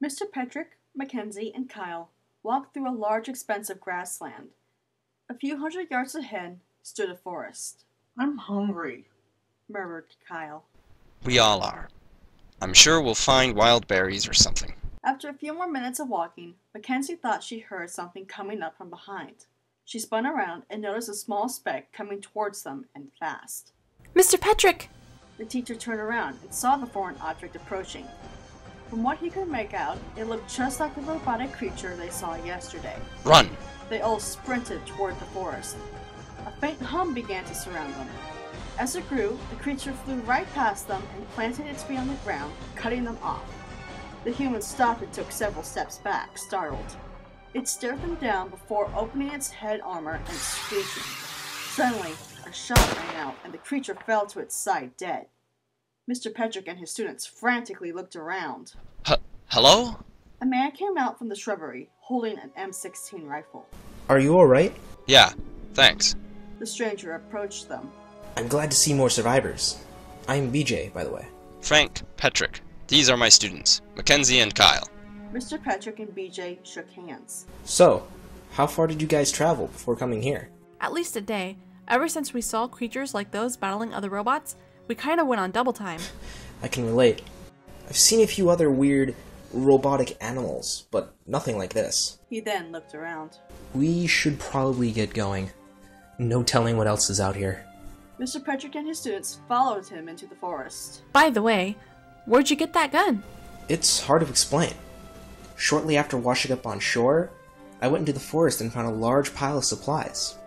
Mr. Petrick, Mackenzie, and Kyle walked through a large expanse of grassland. A few hundred yards ahead stood a forest. I'm hungry, murmured Kyle. We all are. I'm sure we'll find wild berries or something. After a few more minutes of walking, Mackenzie thought she heard something coming up from behind. She spun around and noticed a small speck coming towards them and fast. Mr. Petrick! The teacher turned around and saw the foreign object approaching. From what he could make out, it looked just like the robotic creature they saw yesterday. Run! They all sprinted toward the forest. A faint hum began to surround them. As it grew, the creature flew right past them and planted its feet on the ground, cutting them off. The humans stopped and took several steps back, startled. It stared them down before opening its head armor and screeching. Suddenly, a shot rang out and the creature fell to its side dead. Mr. Petrick and his students frantically looked around. Hello? A man came out from the shrubbery, holding an M16 rifle. Are you alright? Yeah, thanks. The stranger approached them. I'm glad to see more survivors. I'm BJ, by the way. Frank, Petrick. These are my students, Mackenzie and Kyle. Mr. Petrick and BJ shook hands. So, how far did you guys travel before coming here? At least a day. Ever since we saw creatures like those battling other robots, we kinda went on double time. I can relate. I've seen a few other weird robotic animals, but nothing like this. He then looked around. We should probably get going. No telling what else is out here. Mr. Petrick and his students followed him into the forest. By the way, where'd you get that gun? It's hard to explain. Shortly after washing up on shore, I went into the forest and found a large pile of supplies.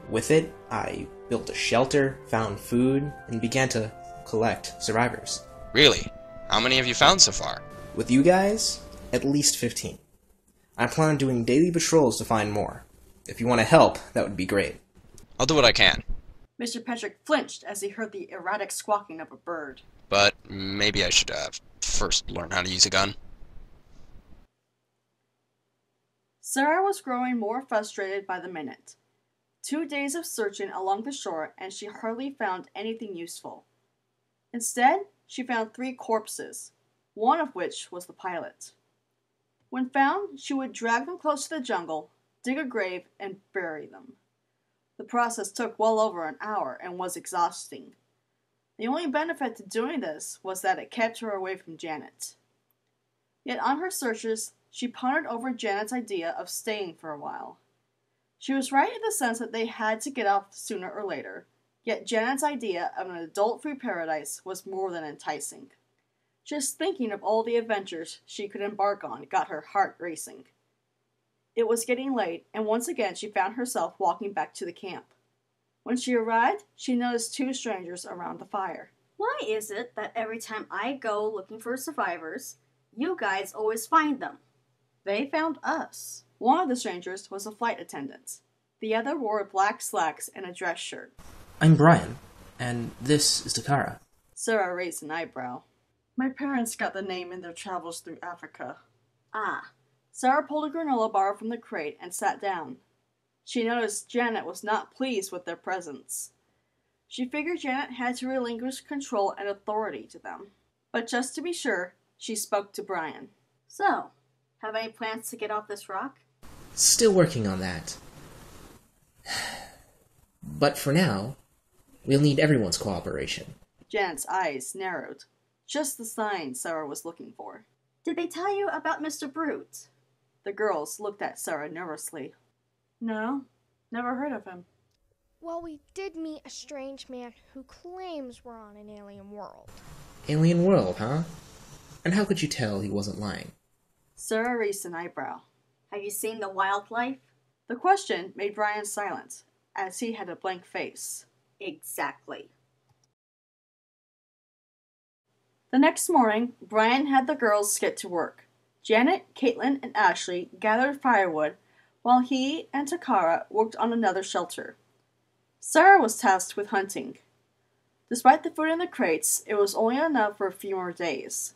With it, I built a shelter, found food, and began to collect survivors. Really? How many have you found so far? With you guys, at least 15. I plan on doing daily patrols to find more. If you want to help, that would be great. I'll do what I can. Mr. Petrick flinched as he heard the erratic squawking of a bird. But maybe I should first learn how to use a gun. Sarah was growing more frustrated by the minute. 2 days of searching along the shore and she hardly found anything useful. Instead, she found 3 corpses, one of which was the pilot. When found, she would drag them close to the jungle, dig a grave, and bury them. The process took well over an hour and was exhausting. The only benefit to doing this was that it kept her away from Janet. Yet on her searches, she pondered over Janet's idea of staying for a while. She was right in the sense that they had to get off sooner or later, yet Janet's idea of an adult-free paradise was more than enticing. Just thinking of all the adventures she could embark on got her heart racing. It was getting late, and once again she found herself walking back to the camp. When she arrived, she noticed 2 strangers around the fire. Why is it that every time I go looking for survivors, you guys always find them? They found us. One of the strangers was a flight attendant. The other wore black slacks and a dress shirt. I'm Brian, and this is Takara. Sarah raised an eyebrow. My parents got the name in their travels through Africa. Ah. Sarah pulled a granola bar from the crate and sat down. She noticed Janet was not pleased with their presence. She figured Janet had to relinquish control and authority to them. But just to be sure, she spoke to Brian. So, have any plans to get off this rock? Still working on that. But for now, we'll need everyone's cooperation. Janet's eyes narrowed. Just the sign Sarah was looking for. Did they tell you about Mr. Brute? The girls looked at Sarah nervously. No, never heard of him. Well, we did meet a strange man who claims we're on an alien world. Alien world, huh? And how could you tell he wasn't lying? Sarah raised an eyebrow. Have you seen the wildlife? The question made Brian silent, as he had a blank face. Exactly. The next morning, Brian had the girls get to work. Janet, Caitlin, and Ashley gathered firewood, while he and Takara worked on another shelter. Sarah was tasked with hunting. Despite the food in the crates, it was only enough for a few more days.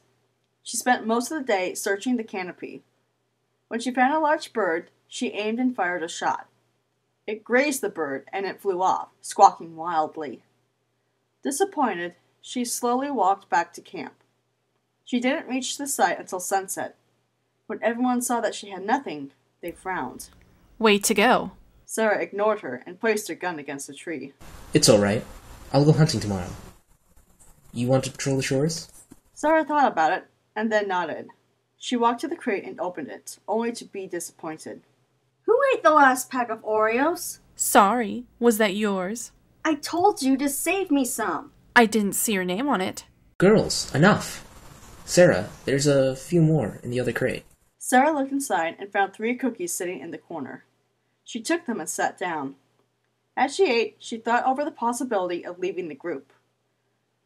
She spent most of the day searching the canopy. When she found a large bird, she aimed and fired a shot. It grazed the bird, and it flew off, squawking wildly. Disappointed, she slowly walked back to camp. She didn't reach the site until sunset. When everyone saw that she had nothing, they frowned. Way to go. Sarah ignored her and placed her gun against a tree. It's alright. I'll go hunting tomorrow. You want to patrol the shores? Sarah thought about it and then nodded. She walked to the crate and opened it, only to be disappointed. Who ate the last pack of Oreos? Sorry, was that yours? I told you to save me some. I didn't see your name on it. Girls, enough! Sarah, there's a few more in the other crate. Sarah looked inside and found 3 cookies sitting in the corner. She took them and sat down. As she ate, she thought over the possibility of leaving the group.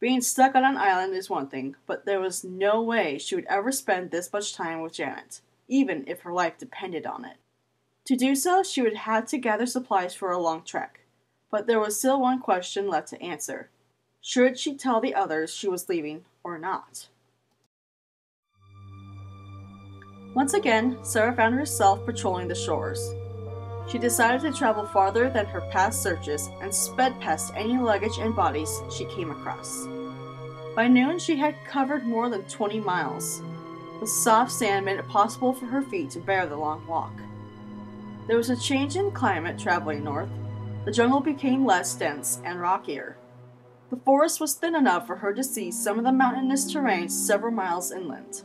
Being stuck on an island is one thing, but there was no way she would ever spend this much time with Janet, even if her life depended on it. To do so, she would have to gather supplies for a long trek, but there was still one question left to answer. Should she tell the others she was leaving or not? Once again, Sarah found herself patrolling the shores. She decided to travel farther than her past searches and sped past any luggage and bodies she came across. By noon, she had covered more than 20 miles. The soft sand made it possible for her feet to bear the long walk. There was a change in climate traveling north. The jungle became less dense and rockier. The forest was thin enough for her to see some of the mountainous terrain several miles inland.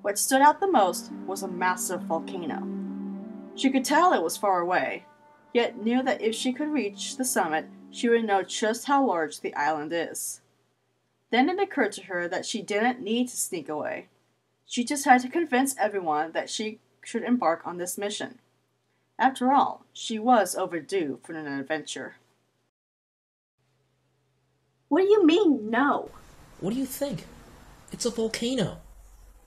What stood out the most was a massive volcano. She could tell it was far away, yet knew that if she could reach the summit, she would know just how large the island is. Then it occurred to her that she didn't need to sneak away. She just had to convince everyone that she should embark on this mission. After all, she was overdue for an adventure. What do you mean, no? What do you think? It's a volcano.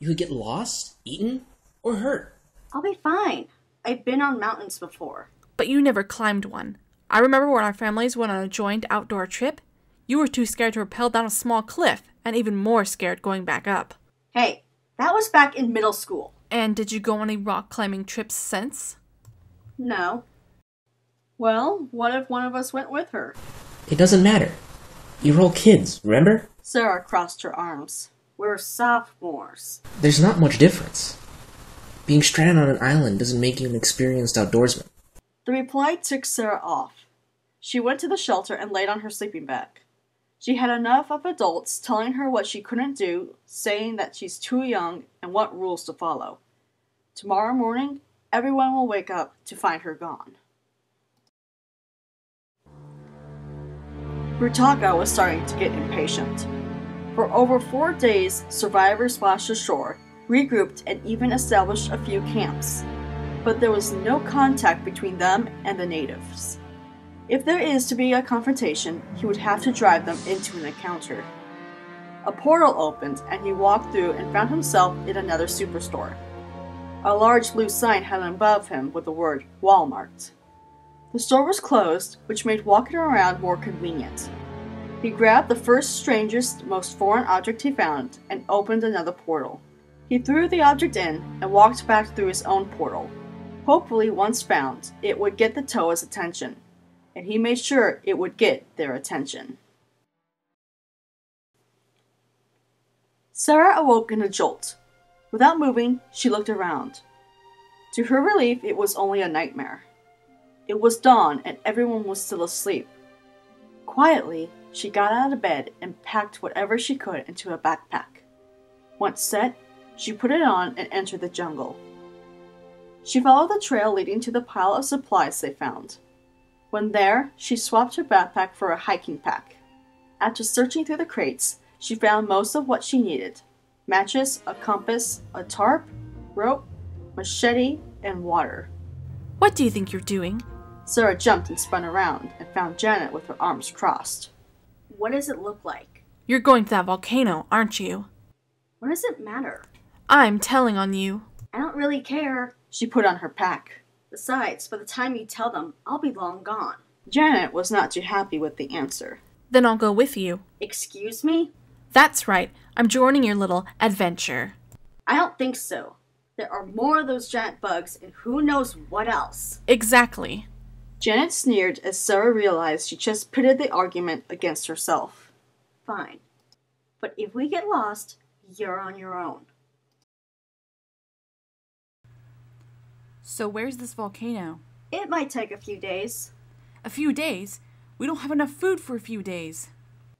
You could get lost, eaten, or hurt. I'll be fine. I've been on mountains before. But you never climbed one. I remember when our families went on a joint outdoor trip. You were too scared to rappel down a small cliff, and even more scared going back up. Hey, that was back in middle school. And did you go on any rock climbing trips since? No. Well, what if one of us went with her? It doesn't matter. You're all kids, remember? Sarah crossed her arms. We're sophomores. There's not much difference. Being stranded on an island doesn't make you an experienced outdoorsman. The reply took Sarah off. She went to the shelter and laid on her sleeping bag. She had enough of adults telling her what she couldn't do, saying that she's too young and what rules to follow. Tomorrow morning, everyone will wake up to find her gone. Brutaka was starting to get impatient. For over 4 days, survivors splashed ashore, regrouped, and even established a few camps. But there was no contact between them and the natives. If there is to be a confrontation, he would have to drive them into an encounter. A portal opened, and he walked through and found himself in another superstore. A large blue sign hung above him with the word Walmart. The store was closed, which made walking around more convenient. He grabbed the first strangest, most foreign object he found and opened another portal. He threw the object in and walked back through his own portal. Hopefully, once found, it would get the Toa's attention, and he made sure it would get their attention. Sarah awoke in a jolt. Without moving, she looked around. To her relief, it was only a nightmare. It was dawn and everyone was still asleep. Quietly, she got out of bed and packed whatever she could into a backpack. Once set, she put it on and entered the jungle. She followed the trail leading to the pile of supplies they found. When there, she swapped her backpack for a hiking pack. After searching through the crates, she found most of what she needed: matches, a compass, a tarp, rope, machete, and water. What do you think you're doing? Sarah jumped and spun around and found Janet with her arms crossed. What does it look like? You're going to that volcano, aren't you? What does it matter? I'm telling on you. I don't really care. She put on her pack. Besides, by the time you tell them, I'll be long gone. Janet was not too happy with the answer. Then I'll go with you. Excuse me? That's right. I'm joining your little adventure. I don't think so. There are more of those giant bugs and who knows what else. Exactly. Janet sneered as Sarah realized she just pitted the argument against herself. Fine. But if we get lost, you're on your own. So where's this volcano? It might take a few days. A few days? We don't have enough food for a few days.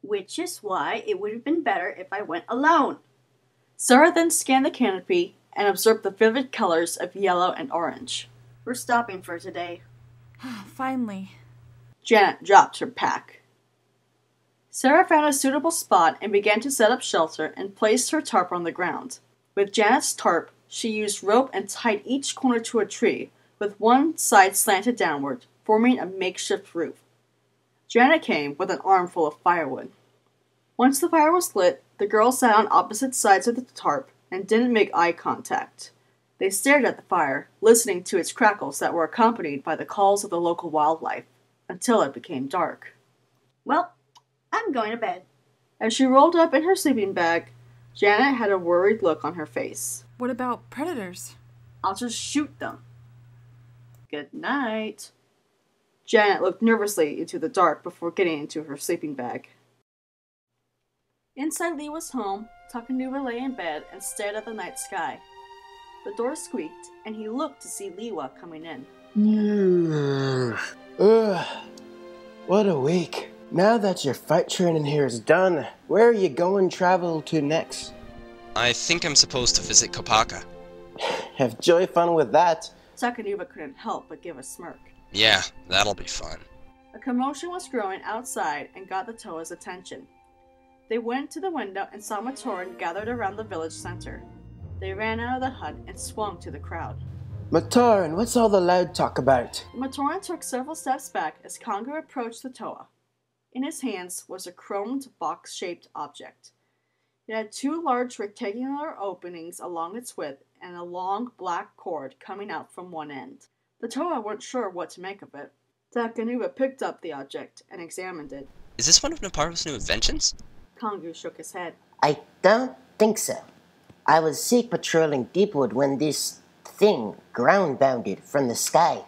Which is why it would have been better if I went alone. Sarah then scanned the canopy and observed the vivid colors of yellow and orange. We're stopping for today. Finally. Janet dropped her pack. Sarah found a suitable spot and began to set up shelter and placed her tarp on the ground. With Janet's tarp, she used rope and tied each corner to a tree, with one side slanted downward, forming a makeshift roof. Janet came with an armful of firewood. Once the fire was lit, the girls sat on opposite sides of the tarp and didn't make eye contact. They stared at the fire, listening to its crackles that were accompanied by the calls of the local wildlife, until it became dark. Well, I'm going to bed. As she rolled up in her sleeping bag, Janet had a worried look on her face. What about predators? I'll just shoot them. Good night. Janet looked nervously into the dark before getting into her sleeping bag. Inside Liwa's home, Takanuba lay in bed and stared at the night sky. The door squeaked, and he looked to see Liwa coming in. What a week. Now that your fight training here is done, where are you going travel to next? I think I'm supposed to visit Kopaka. Have joy fun with that. Takanuba couldn't help but give a smirk. Yeah, that'll be fun. A commotion was growing outside and got the Toa's attention. They went to the window and saw Matoran gathered around the village center. They ran out of the hut and swung to the crowd. Matoran, what's all the loud talk about? Matoran took several steps back as Congo approached the Toa. In his hands was a chromed box-shaped object. It had two large rectangular openings along its width and a long black cord coming out from one end. The Toa weren't sure what to make of it. Takanuba picked up the object and examined it. Is this one of Naparu's new inventions? Kongu shook his head. I don't think so. I was sea patrolling Deepwood when this thing ground-bounded from the sky.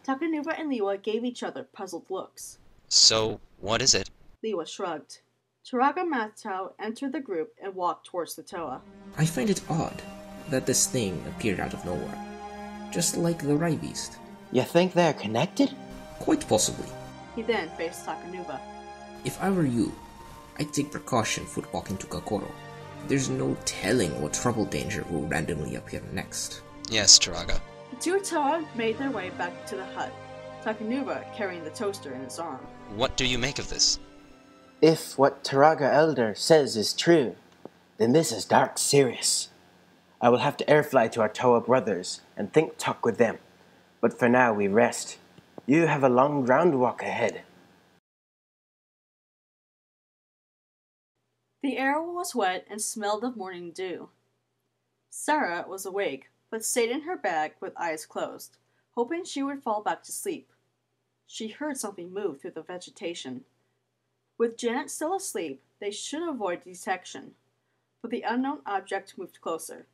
Takanuba and Liwa gave each other puzzled looks. So, what is it? Liwa shrugged. Turaga Matau entered the group and walked towards the Toa. I find it odd that this thing appeared out of nowhere, just like the Rai Beast. You think they're connected? Quite possibly. He then faced Takanuba. If I were you, I'd take precaution foot walking to Kakoro. There's no telling what trouble danger will randomly appear next. Yes, Turaga. The two Toa made their way back to the hut, Takanuba carrying the toaster in his arm. What do you make of this? If what Turaga Elder says is true, then this is dark serious. I will have to airfly to our Toa brothers and think talk with them. But for now we rest. You have a long ground walk ahead. The air was wet and smelled of morning dew. Sarah was awake, but stayed in her bag with eyes closed, hoping she would fall back to sleep. She heard something move through the vegetation. With Janet still asleep, they should avoid detection, but the unknown object moved closer.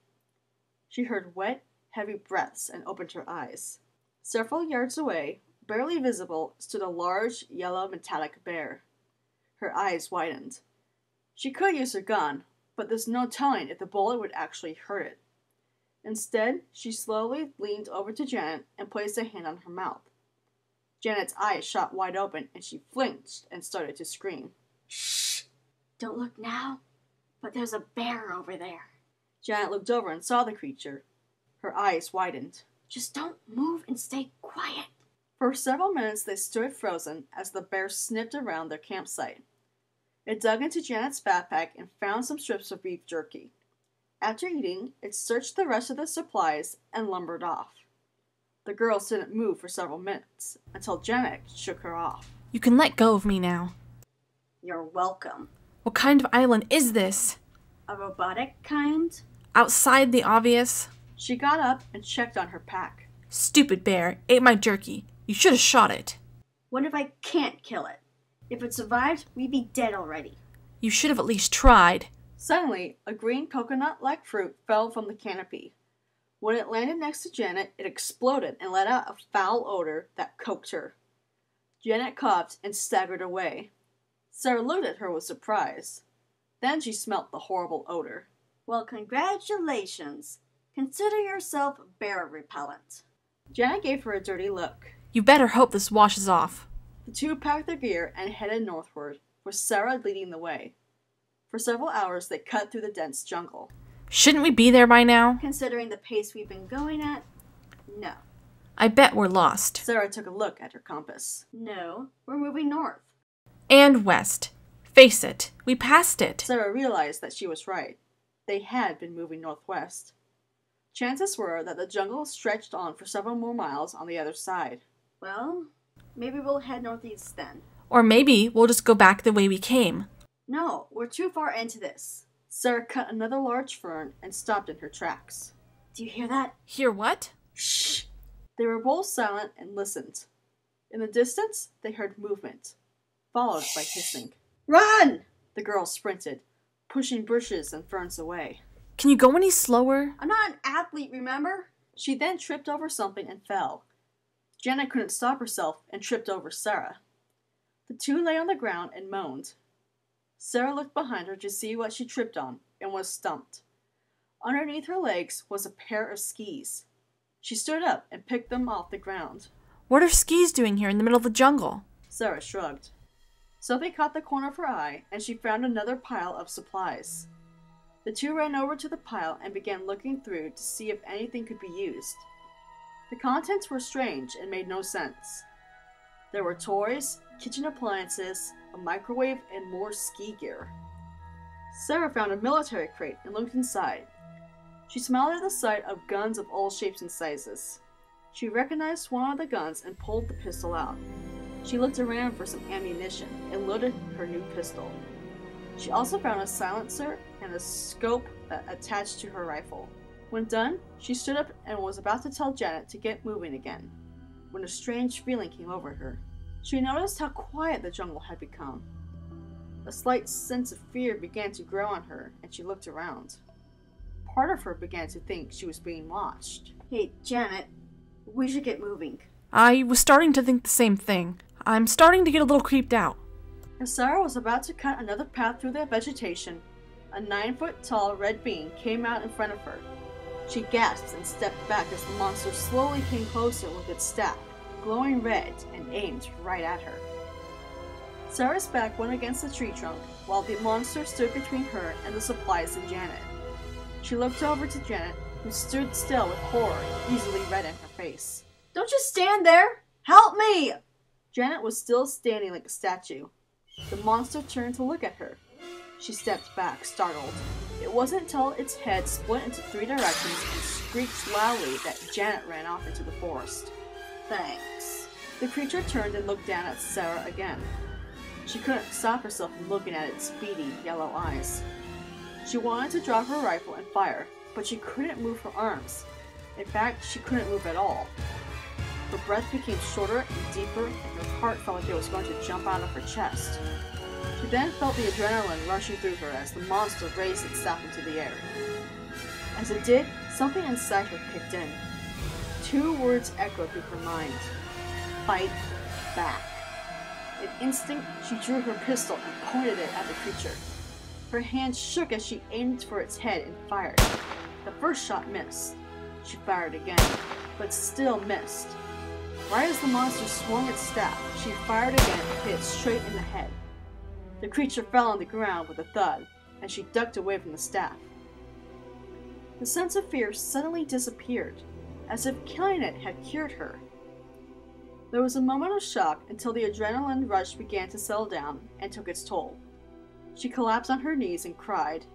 She heard wet, heavy breaths and opened her eyes. Several yards away, barely visible, stood a large, yellow, metallic bear. Her eyes widened. She could use her gun, but there's no telling if the bullet would actually hurt it. Instead, she slowly leaned over to Janet and placed a hand on her mouth. Janet's eyes shot wide open and she flinched and started to scream. Shh! Don't look now, but there's a bear over there. Janet looked over and saw the creature. Her eyes widened. Just don't move and stay quiet. For several minutes they stood frozen as the bear sniffed around their campsite. It dug into Janet's backpack and found some strips of beef jerky. After eating, it searched the rest of the supplies and lumbered off. The girls didn't move for several minutes until Janet shook her off. You can let go of me now. You're welcome. What kind of island is this? A robotic kind? Outside the obvious? She got up and checked on her pack. Stupid bear, ate my jerky. You should have shot it. What if I can't kill it? If it survived, we'd be dead already. You should have at least tried. Suddenly, a green coconut-like fruit fell from the canopy. When it landed next to Janet, it exploded and let out a foul odor that coaxed her. Janet coughed and staggered away. Sarah looked at her with surprise. Then she smelt the horrible odor. Well, congratulations. Consider yourself bear repellent. Janet gave her a dirty look. You better hope this washes off. The two packed their gear and headed northward, with Sarah leading the way. For several hours, they cut through the dense jungle. Shouldn't we be there by now? Considering the pace we've been going at, no. I bet we're lost. Sarah took a look at her compass. No, we're moving north. And west. Face it, we passed it. Sarah realized that she was right. They had been moving northwest. Chances were that the jungle stretched on for several more miles on the other side. Well, maybe we'll head northeast then. Or maybe we'll just go back the way we came. No, we're too far into this. Sarah cut another large fern and stopped in her tracks. Do you hear that? Hear what? Shh! They were both silent and listened. In the distance, they heard movement, followed by hissing. Run! The girl sprinted, pushing bushes and ferns away. Can you go any slower? I'm not an athlete, remember? She then tripped over something and fell. Janet couldn't stop herself and tripped over Sarah. The two lay on the ground and moaned. Sarah looked behind her to see what she tripped on and was stumped. Underneath her legs was a pair of skis. She stood up and picked them off the ground. What are skis doing here in the middle of the jungle? Sarah shrugged. Something caught the corner of her eye, and she found another pile of supplies. The two ran over to the pile and began looking through to see if anything could be used. The contents were strange and made no sense. There were toys, kitchen appliances, a microwave, and more ski gear. Sarah found a military crate and looked inside. She smiled at the sight of guns of all shapes and sizes. She recognized one of the guns and pulled the pistol out. She looked around for some ammunition and loaded her new pistol. She also found a silencer and a scope attached to her rifle. When done, she stood up and was about to tell Janet to get moving again, when a strange feeling came over her. She noticed how quiet the jungle had become. A slight sense of fear began to grow on her, and she looked around. Part of her began to think she was being watched. Hey, Janet, we should get moving. I was starting to think the same thing. I'm starting to get a little creeped out. As Sarah was about to cut another path through the vegetation, a 9-foot-tall red being came out in front of her. She gasped and stepped back as the monster slowly came closer with its staff, glowing red, and aimed right at her. Sarah's back went against the tree trunk, while the monster stood between her and the supplies and Janet. She looked over to Janet, who stood still with horror easily red in her face. Don't just stand there! Help me! Janet was still standing like a statue. The monster turned to look at her. She stepped back, startled. It wasn't until its head split into 3 directions and screeched loudly that Janet ran off into the forest. Thanks. The creature turned and looked down at Sarah again. She couldn't stop herself from looking at its beady yellow eyes. She wanted to drop her rifle and fire, but she couldn't move her arms. In fact, she couldn't move at all. Her breath became shorter and deeper, and her heart felt like it was going to jump out of her chest. She then felt the adrenaline rushing through her as the monster raised itself into the air. As it did, something inside her kicked in. 2 words echoed through her mind. Fight back. In instinct, she drew her pistol and pointed it at the creature. Her hand shook as she aimed for its head and fired. The first shot missed. She fired again, but still missed. Right as the monster swung its staff, she fired again and hit it straight in the head. The creature fell on the ground with a thud, and she ducked away from the staff. The sense of fear suddenly disappeared, as if killing it had cured her. There was a moment of shock until the adrenaline rush began to settle down and took its toll. She collapsed on her knees and cried.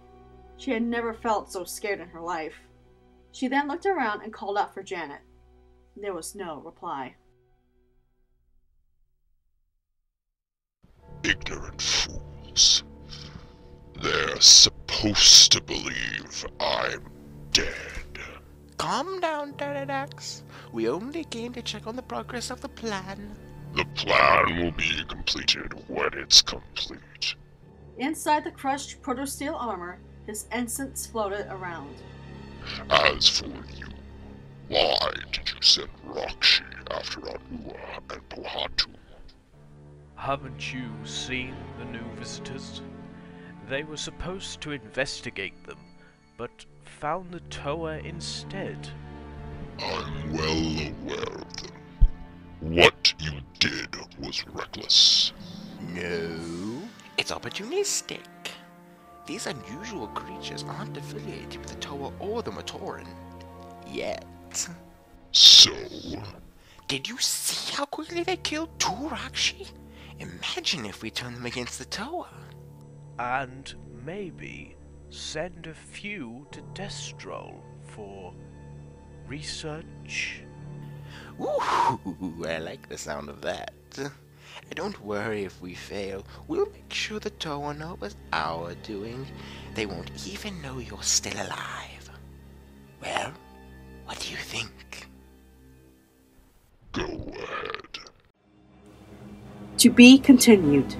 She had never felt so scared in her life. She then looked around and called out for Janet. There was no reply. Ignorant fools. They're supposed to believe I'm dead. Calm down, Pterodax. We only came to check on the progress of the plan. The plan will be completed when it's complete. Inside the crushed proto-steel armor, his ensigns floated around. As for you, why did you send Rakshi after Anua and Pohatu? Haven't you seen the new visitors? They were supposed to investigate them, but found the Toa instead. I'm well aware of them. What you did was reckless. No, it's opportunistic. These unusual creatures aren't affiliated with the Toa or the Matoran. Yet. So? Did you see how quickly they killed two Rakshi? Imagine if we turned them against the Toa. And maybe send a few to Destrol for research. Ooh, I like the sound of that. Don't worry if we fail. We'll make sure the Toa know it was our doing. They won't even know you're still alive. Well, what do you think? Go ahead. To be continued.